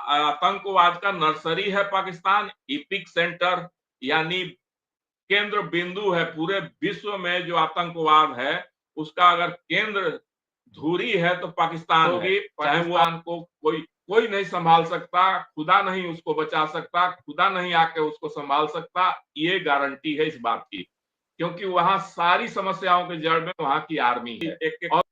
आतंकवाद का नर्सरी है पाकिस्तान, इपिक सेंटर यानी केंद्र बिंदु है पूरे विश्व में। जो आतंकवाद है उसका अगर केंद्र धुरी है तो पाकिस्तान होगी। पाकिस्तान को कोई कोई नहीं संभाल सकता, खुदा नहीं उसको बचा सकता, खुदा नहीं आके उसको संभाल सकता, ये गारंटी है इस बात की, क्योंकि वहां सारी समस्याओं के जड़ में वहां की आर्मी है। एक और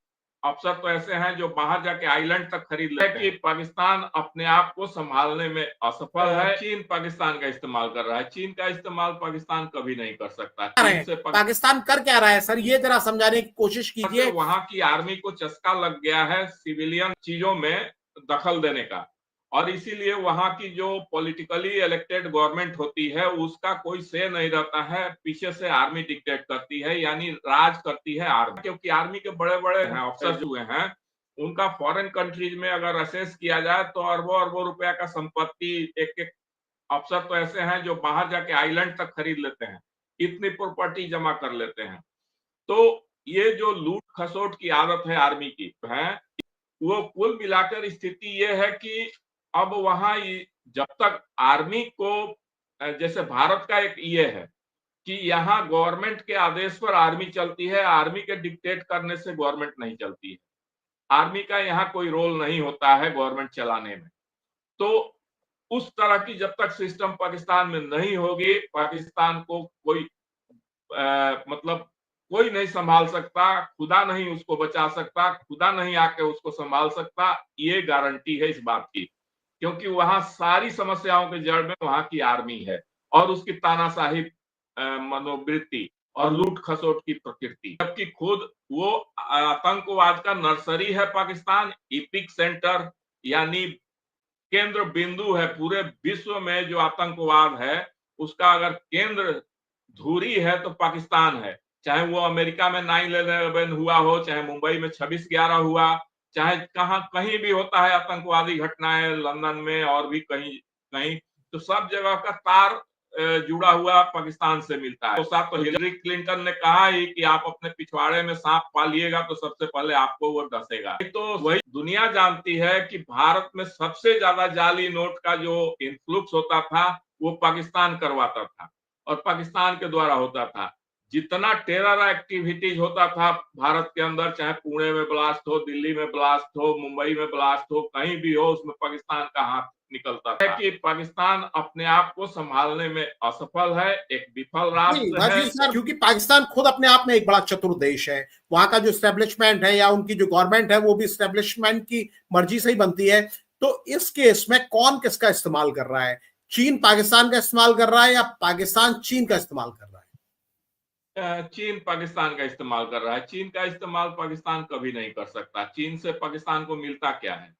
अफसर तो ऐसे हैं जो बाहर जाके आइलैंड तक खरीद लेते हैं कि पाकिस्तान अपने आप को संभालने में असफल है। चीन पाकिस्तान का इस्तेमाल कर रहा है, चीन का इस्तेमाल पाकिस्तान कभी नहीं कर सकता। चीन से पाकिस्तान कर क्या रहा है सर, ये जरा समझाने की कोशिश कीजिए। वहां की आर्मी को चस्का लग गया है सिविलियन चीजों में दखल देने का, और इसीलिए वहां की जो पॉलिटिकली इलेक्टेड गवर्नमेंट होती है उसका कोई से नहीं रहता है, पीछे से आर्मी डिक्टेट करती है, यानी राज करती है आर्मी। क्योंकि आर्मी के बड़े बड़े अफसर हुए हैं, उनका फॉरेन कंट्रीज में अगर असेस किया जाए तो अरबों अरबों रुपया का संपत्ति, एक एक अफसर तो ऐसे हैं जो बाहर जाके आइलैंड तक खरीद लेते हैं, इतनी प्रॉपर्टी जमा कर लेते हैं। तो ये जो लूट खसोट की आदत है आर्मी की है, वो कुल मिलाकर स्थिति ये है कि अब वहां जब तक आर्मी को, जैसे भारत का एक ये है कि यहाँ गवर्नमेंट के आदेश पर आर्मी चलती है, आर्मी के डिक्टेट करने से गवर्नमेंट नहीं चलती है। आर्मी का यहाँ कोई रोल नहीं होता है गवर्नमेंट चलाने में। तो उस तरह की जब तक सिस्टम पाकिस्तान में नहीं होगी, पाकिस्तान को कोई मतलब कोई नहीं संभाल सकता, खुदा नहीं उसको बचा सकता, खुदा नहीं आके उसको संभाल सकता, ये गारंटी है इस बात की, क्योंकि वहां सारी समस्याओं के जड़ में वहां की आर्मी है और उसकी तानाशाही मनोवृत्ति और लूट खसोट की प्रकृति। जबकि खुद वो आतंकवाद का नर्सरी है पाकिस्तान, इपिक सेंटर यानी केंद्र बिंदु है पूरे विश्व में। जो आतंकवाद है उसका अगर केंद्र धुरी है तो पाकिस्तान है, चाहे वो अमेरिका में 9/11 हुआ हो, चाहे मुंबई में 26/11 हुआ, चाहे कहां कहीं भी होता है आतंकवादी घटनाएं, लंदन में और भी कहीं कहीं, तो सब जगह का तार जुड़ा हुआ पाकिस्तान से मिलता है। तो साथ तो हिलरी क्लिंटन ने कहा ही कि आप अपने पिछवाड़े में सांप पालिएगा तो सबसे पहले आपको वो डसेगा। तो वही दुनिया जानती है कि भारत में सबसे ज्यादा जाली नोट का जो इन्फ्लुक्स होता था वो पाकिस्तान करवाता था और पाकिस्तान के द्वारा होता था। जितना टेरर एक्टिविटीज होता था भारत के अंदर, चाहे पुणे में ब्लास्ट हो, दिल्ली में ब्लास्ट हो, मुंबई में ब्लास्ट हो, कहीं भी हो, उसमें पाकिस्तान का हाथ निकलता था। कि पाकिस्तान अपने आप को संभालने में असफल है, एक विफल राष्ट्र है। सर, क्योंकि पाकिस्तान खुद अपने आप में एक बड़ा चतुर देश है, वहां का जो स्टैब्लिशमेंट है या उनकी जो गवर्नमेंट है वो भी स्टैब्लिशमेंट की मर्जी से ही बनती है। तो इस केस में कौन किसका इस्तेमाल कर रहा है? चीन पाकिस्तान का इस्तेमाल कर रहा है या पाकिस्तान चीन का इस्तेमाल कर रहा है? चीन पाकिस्तान का इस्तेमाल कर रहा है। चीन का इस्तेमाल पाकिस्तान कभी नहीं कर सकता। चीन से पाकिस्तान को मिलता क्या है?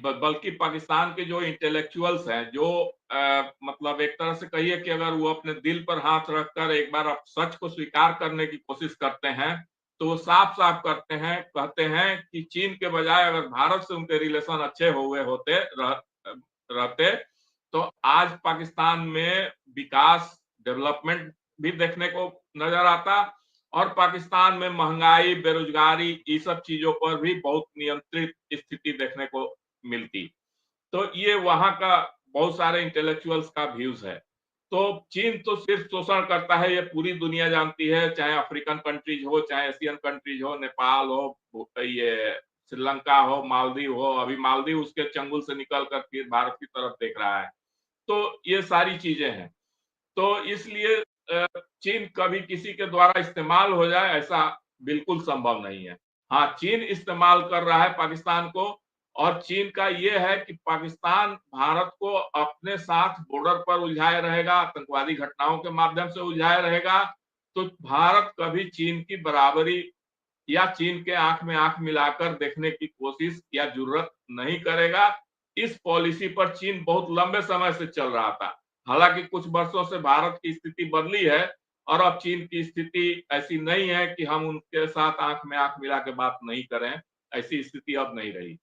बल्कि पाकिस्तान के जो इंटेलेक्चुअल्स हैं, जो मतलब एक तरह से कहिए कि अगर वो अपने दिल पर हाथ रखकर एक बार सच को स्वीकार करने की कोशिश करते हैं तो वो साफ साफ करते हैं, कहते हैं कि चीन के बजाय अगर भारत से उनके रिलेशन अच्छे हुए होते रहते तो आज पाकिस्तान में विकास, डेवलपमेंट भी देखने को नजर आता और पाकिस्तान में महंगाई, बेरोजगारी, ये सब चीजों पर भी बहुत नियंत्रित स्थिति देखने को मिलती। तो ये वहां का बहुत सारे इंटेलेक्चुअल्स का व्यूज है। तो चीन तो सिर्फ शोषण करता है, ये पूरी दुनिया जानती है, चाहे अफ्रीकन कंट्रीज हो, चाहे एशियन कंट्रीज हो, नेपाल हो, ये श्रीलंका हो, मालदीव हो। अभी मालदीव उसके चंगुल से निकल कर फिर भारत की तरफ देख रहा है। तो ये सारी चीजें हैं। तो इसलिए चीन कभी किसी के द्वारा इस्तेमाल हो जाए ऐसा बिल्कुल संभव नहीं है। हाँ, चीन इस्तेमाल कर रहा है पाकिस्तान को, और चीन का ये है कि पाकिस्तान भारत को अपने साथ बॉर्डर पर उलझाए रहेगा, आतंकवादी घटनाओं के माध्यम से उलझाए रहेगा। तो भारत कभी चीन की बराबरी या चीन के आंख में आंख मिलाकर देखने की कोशिश या जरूरत नहीं करेगा। इस पॉलिसी पर चीन बहुत लंबे समय से चल रहा था। हालांकि कुछ वर्षों से भारत की स्थिति बदली है और अब चीन की स्थिति ऐसी नहीं है कि हम उनके साथ आंख में आंख मिला के बात नहीं करें। ऐसी स्थिति अब नहीं रही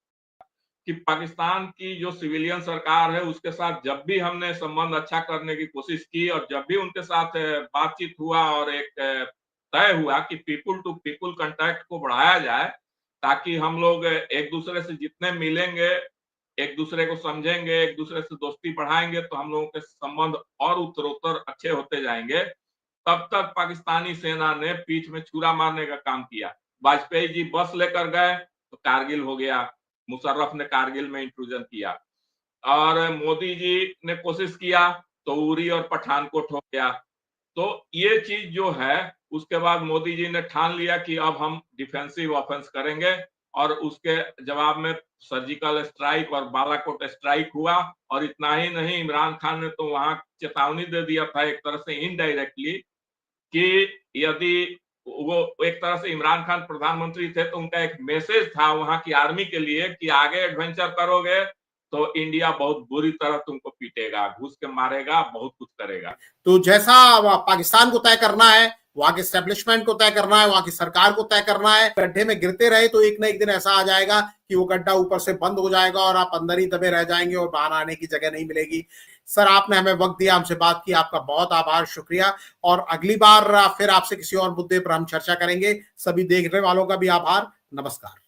कि पाकिस्तान की जो सिविलियन सरकार है उसके साथ जब भी हमने संबंध अच्छा करने की कोशिश की और जब भी उनके साथ बातचीत हुआ और एक तय हुआ कि पीपुल टू पीपुल कांटेक्ट को बढ़ाया जाए ताकि हम लोग एक दूसरे से जितने मिलेंगे एक दूसरे को समझेंगे, एक दूसरे से दोस्ती बढ़ाएंगे तो हम लोगों के संबंध और उत्तरोत्तर अच्छे होते जाएंगे। तब तक पाकिस्तानी सेना ने पीठ में छुरा मारने का काम किया। वाजपेयी जी बस लेकर गए तो कारगिल हो गया, मुशर्रफ ने कारगिल में इंट्रूजन किया, और मोदी जी ने कोशिश किया तो उरी और पठानकोट हो गया। तो ये चीज जो है, उसके बाद मोदी जी ने ठान लिया कि अब हम डिफेंसिव ऑफेंस करेंगे, और उसके जवाब में सर्जिकल स्ट्राइक और बालाकोट स्ट्राइक हुआ। और इतना ही नहीं, इमरान खान ने तो वहां चेतावनी दे दिया था एक तरह से इनडायरेक्टली कि यदि वो, एक तरह से इमरान खान प्रधानमंत्री थे तो उनका एक मैसेज था वहां की आर्मी के लिए कि आगे एडवेंचर करोगे तो इंडिया बहुत बुरी तरह तुमको पीटेगा, घुस के मारेगा, बहुत कुछ करेगा। तो जैसा पाकिस्तान को तय करना है, वहां के एस्टेब्लिशमेंट को तय करना है, वहां की सरकार को तय करना है, गड्ढे में गिरते रहे तो एक ना एक दिन ऐसा आ जाएगा कि वो गड्ढा ऊपर से बंद हो जाएगा और आप अंदर ही दबे रह जाएंगे और बाहर आने की जगह नहीं मिलेगी। सर, आपने हमें वक्त दिया, हमसे बात की, आपका बहुत आभार, शुक्रिया। और अगली बार फिर आपसे किसी और मुद्दे पर हम चर्चा करेंगे। सभी देखने वालों का भी आभार। नमस्कार।